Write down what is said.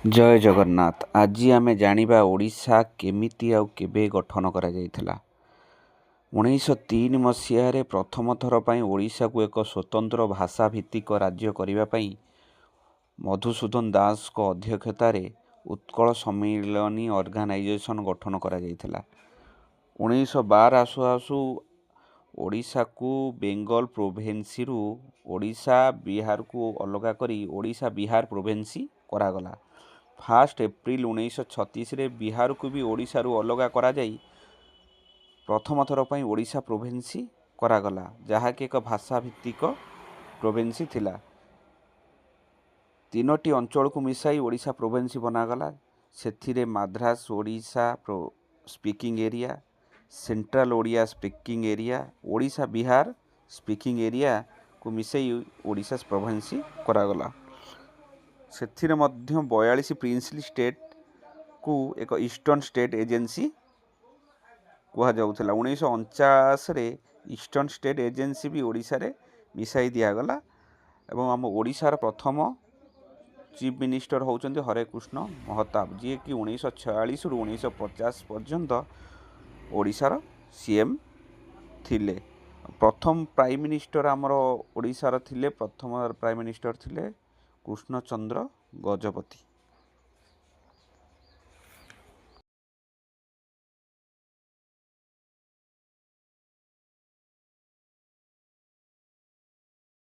ଜୟ ଜଗନ୍ନାଥ। ଆଜି ଆମେ ଜାଣିବା ଓଡ଼ିଶା କେମିତି ଆଉ କେବେ ଗଠନ କରାଯାଇଥିଲା। 1903 ମସିହାରେ ପ୍ରଥମ ଥର ପାଇଁ ଓଡ଼ିଶାକୁ ଏକ ସ୍ୱତନ୍ତ୍ର ଭାଷା ଭିତ୍ତିକ ରାଜ୍ୟ କରିବା ପାଇଁ ମଧୁସୂଦନ ଦାସଙ୍କ ଅଧ୍ୟକ୍ଷତାରେ ଉତ୍କଳ ସମ୍ମିଳନୀ ଅର୍ଗାନାଇଜେସନ୍ ଗଠନ କରାଯାଇଥିଲା। 1912 ଆସୁ ଆସୁ ଓଡ଼ିଶାକୁ ବେଙ୍ଗଲ ପ୍ରୋଭିନ୍ସିରୁ ଓଡ଼ିଶା ବିହାରକୁ ଅଲଗା କରି ଓଡ଼ିଶା ବିହାର ପ୍ରୋଭିନ୍ସି କରାଗଲା। 1 ଏପ୍ରିଲ 1936ରେ ବିହାରକୁ ବି ଓଡ଼ିଶାରୁ ଅଲଗା କରାଯାଇ ପ୍ରଥମ ଥର ପାଇଁ ଓଡ଼ିଶା ପ୍ରୋଭିନ୍ସି କରାଗଲା, ଯାହାକି ଏକ ଭାଷା ଭିତ୍ତିକ ପ୍ରୋଭିନ୍ସି ଥିଲା। 3ଟି ଅଞ୍ଚଳକୁ ମିଶାଇ ଓଡ଼ିଶା ପ୍ରୋଭିନ୍ସି ବନାଗଲା। ସେଥିରେ Madras Odisha speaking area, central Odia speaking area, Odisha Bihar speaking ଏରିଆକୁ ମିଶାଇ ଓଡ଼ିଶା ପ୍ରୋଭିନ୍ସି କରାଗଲା। ସେଥିରେ ମଧ୍ୟ 42 ପ୍ରିନ୍ସଲି ଷ୍ଟେଟ୍କୁ ଏକ ଇଷ୍ଟର୍ଣ୍ଣ ଷ୍ଟେଟ୍ ଏଜେନ୍ସି କୁହାଯାଉଥିଲା। 1949ରେ ଇଷ୍ଟର୍ଣ୍ଣ ଷ୍ଟେଟ୍ ଏଜେନ୍ସି ବି ଓଡ଼ିଶାରେ ମିଶାଇ ଦିଆଗଲା ଏବଂ ଆମ ଓଡ଼ିଶାର ପ୍ରଥମ ଚିଫ୍ ମିନିଷ୍ଟର ହେଉଛନ୍ତି ହରେକୃଷ୍ଣ ମହତାବ, ଯିଏକି 1946ରୁ 1950 ପର୍ଯ୍ୟନ୍ତ ଓଡ଼ିଶାର CM ଥିଲେ। ପ୍ରଥମ ପ୍ରାଇମ୍ ମିନିଷ୍ଟର ଆମର ଓଡ଼ିଶାର ଥିଲେ, ପ୍ରଥମ ପ୍ରାଇମ୍ ମିନିଷ୍ଟର ଥିଲେ କୃଷ୍ଣଚନ୍ଦ୍ର ଗଜପତି।